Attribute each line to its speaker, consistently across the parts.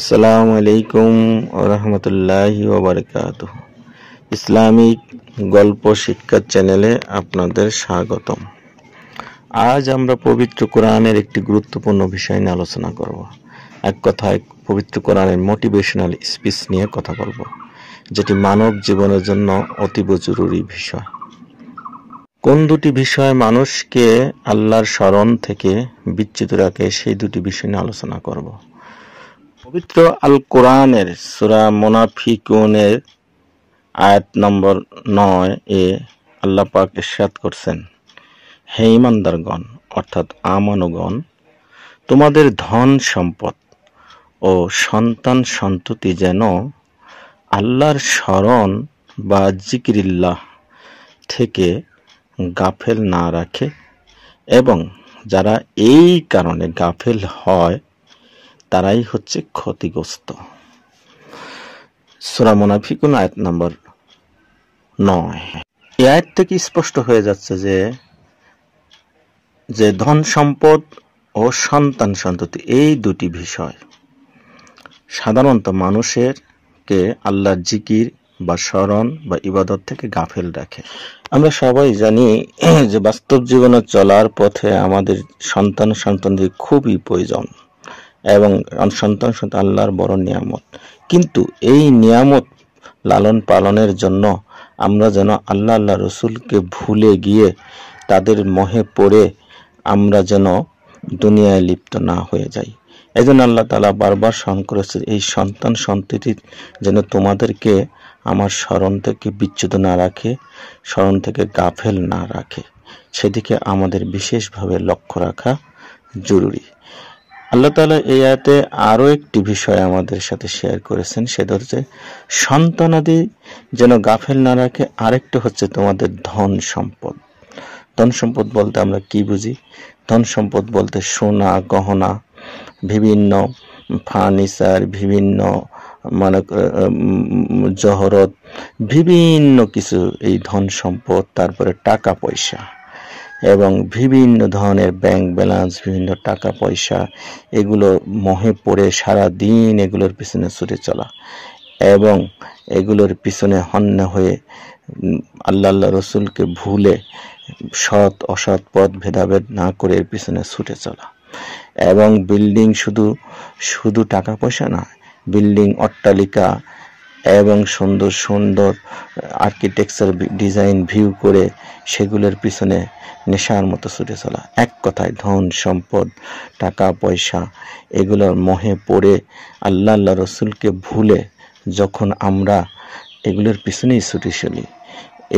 Speaker 1: আসসালামু আলাইকুম ওয়া রাহমাতুল্লাহি ওয়া বারাকাতুহু। ইসলামিক গল্প শিক্ষা চ্যানেলে আপনাদের স্বাগতম। আজ আমরা পবিত্র কোরআনের একটি গুরুত্বপূর্ণ বিষয় নিয়ে আলোচনা করব। এক কথায় পবিত্র কোরআনের মোটিভেশনাল স্পিচ নিয়ে কথা বলবো, যেটি মানব জীবনের জন্য অতীব জরুরি বিষয়। কোন দুটি বিষয় মানুষকে আল্লাহর স্মরণ থেকে বিচ্যুত রাখে, সেই দুটি বিষয় নিয়ে আলোচনা করব। পবিত্র আল কোরআনের সূরা মুনাফিকুনের আয়াত নম্বর 9 এ আল্লাহ পাক ইরশাদ করছেন, হে ঈমানদারগণ অর্থাৎ আমানুগণ, তোমাদের ধন সম্পদ ও সন্তান সন্ততি যেন আল্লাহর স্মরণ বা জিকিরিল্লাহ থেকে গাফেল না রাখে, এবং যারা এই কারণে গাফেল হয় তারাই হচ্ছে ক্ষতিগ্রস্ত। সূরা মুনাফিকুন আয়াত নম্বর 9। এই আয়াত থেকে স্পষ্ট হয়ে যাচ্ছে যে ধন সম্পদ ও সন্তান সন্ততি এই দুটি বিষয় সাধারণত মানুষেরকে আল্লাহর জিকির বা স্মরণ বা ইবাদত থেকে গাফেল রাখে। আমরা সবাই জানি যে বাস্তব জীবনে চলার পথে আমাদের সন্তান সন্ততি খুবই প্রয়োজন, এবং সন্তান আল্লাহর বড় নিয়ামত। কিন্তু এই নিয়ামত লালন পালনের জন্য আমরা যেন আল্লাহ রসুলকে ভুলে গিয়ে তাদের মোহে পড়ে আমরা যেন দুনিয়ায় লিপ্ত না হয়ে যাই। এই জন্য আল্লাহ তাআলা বারবার স্মরণ করেছে, এই সন্তান সন্ততি যেন তোমাদেরকে আমার স্মরণ থেকে বিচ্যুত না রাখে, স্মরণ থেকে গাফেল না রাখে, সেদিকে আমাদের বিশেষভাবে লক্ষ্য রাখা জরুরি। আল্লাহ তাআলা এই আয়াতে আরো একটি বিষয় আমাদের সাথে শেয়ার করেছেন, সেটা হচ্ছে সন্তানাদি যেন গাফেল না রাখে। আরেকটা হচ্ছে তোমাদের ধন সম্পদ। ধন সম্পদ বলতে আমরা কি বুঝি? ধন সম্পদ বলতে সোনা গহনা, বিভিন্ন ফার্নিচার, বিভিন্ন জহরত, বিভিন্ন কিছু এই ধন সম্পদ, তারপরে টাকা পয়সা এবং বিভিন্ন ধরনের ব্যাংক ব্যালেন্স, বিভিন্ন টাকা পয়সা, এগুলো মোহে পড়ে সারা দিন এগুলোর পিছনে ছুটে চলা এবং এগুলোর পিছনে হন্য হয়ে আল্লাহ রসুলকে ভুলে সৎ অসৎ পথ ভেদাভেদ না করে এর পিছনে ছুটে চলা। এবং বিল্ডিং শুধু টাকা পয়সা না, বিল্ডিং অট্টালিকা এবং সুন্দর সুন্দর আর্কিটেকচার ডিজাইন ভিউ করে সেগুলোর পিছনে নেশার মতো ছুটে চলা। এক কথায় ধন সম্পদ টাকা পয়সা এগুলোর মোহে পড়ে আল্লাহ রসুলকে ভুলে যখন আমরা এগুলোর পিছনেই ছুটে চলি,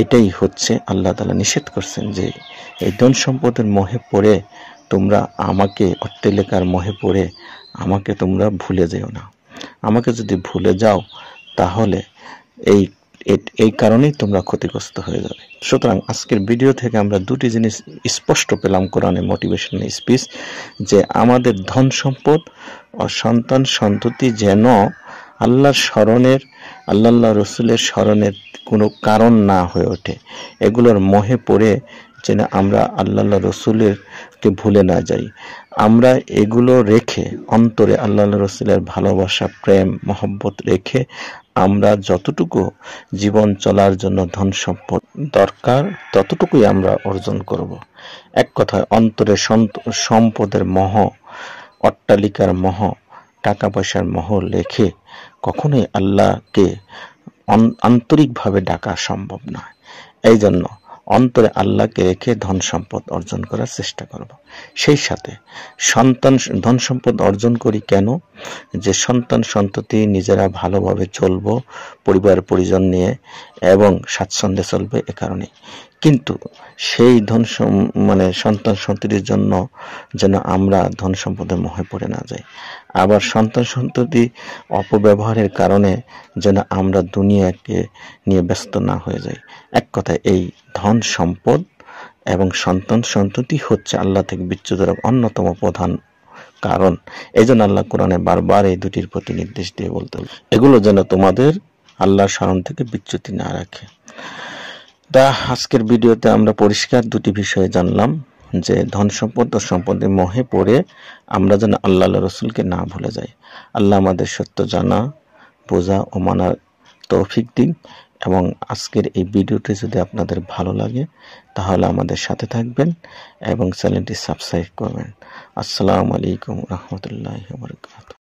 Speaker 1: এটাই হচ্ছে আল্লাহ তাআলা নিষেধ করছেন যে এই ধন সম্পদের মোহে পড়ে তোমরা আমাকে, অট্টালিকার মোহে পড়ে আমাকে তোমরা ভুলে যেও না। আমাকে যদি ভুলে যাও তাহলে এই কারণেই তোমরা ক্ষতিগ্রস্ত হয়ে যাবে। সুতরাং আজকের ভিডিও থেকে আমরা দুটি জিনিস স্পষ্ট পেলাম কোরআনের মোটিভেশনাল স্পিচ, যে আমাদের ধন সম্পদ ও সন্তান সন্ততি যেন আল্লাহর স্মরণের, আল্লাহ রসুলের স্মরণের কোনো কারণ না হয়ে ওঠে, এগুলোর মোহে পড়ে যেন আমরা আল্লাহ রসুলেরকে ভুলে না যাই। আমরা এগুলো রেখে অন্তরে আল্লাহ রসুলের ভালোবাসা, প্রেম, মহব্বত রেখে আমরা যতটুকু জীবন চলার জন্য ধন সম্পদ দরকার ততটুকুই আমরা অর্জন করব। এক কথায় অন্তরে সম্পদের মোহ, অট্টালিকার মোহ, টাকা পয়সার মোহ রেখে কখনোই আল্লাহকে আন্তরিকভাবে ডাকা সম্ভব নয়। এই জন্য অন্তরে আল্লাহকে রেখে ধন সম্পদ অর্জন করার চেষ্টা করব। সেই সাথে ধন সম্পদ অর্জন করি কেন? যে সন্তান সন্ততি নিজেরা ভালোভাবে চলবো, পরিবার পরিজন নিয়ে এবং স্বাচ্ছন্দ্যে চলবে, এ কারণে। কিন্তু সেই সন্তান সন্ততির জন্য যেন আমরা ধন সম্পদের মোহে পড়ে না যাই, আবার সন্তান সন্ততি অপব্যবহারের কারণে যেন আমরা দুনিয়াকে নিয়ে ব্যস্ত না হয়ে যাই। এক কথায় এই ধন সম্পদ এবং সন্তান সন্ততি হচ্ছে আল্লাহ থেকে বিচ্যুতের অন্যতম প্রধান কারণ। এই জন্য আল্লাহ কোরআনে বারবার এই দুটির প্রতি নির্দেশ দিয়ে বলতে হবে, এগুলো যেন তোমাদের আল্লাহর স্মরণ থেকে বিচ্যুতি না রাখে। আজকের ভিডিওতে আমরা পরিষ্কার দুটি বিষয় জানলাম, যে ধন সম্পদ ও সম্পদের মোহে পড়ে আমরা যেন আল্লাহ রসুলকে না ভুলে যাই। আল্লাহ আমাদের সত্য জানা, বোঝা ও মানার তৌফিক দিন। এবং আজকের এই ভিডিওটি যদি আপনাদের ভালো লাগে তাহলে আমাদের সাথে থাকবেন এবং চ্যানেলটি সাবস্ক্রাইব করবেন। আসসালামু আলাইকুম রহমতুল্লাহি ওয়া বারাকাতুহু।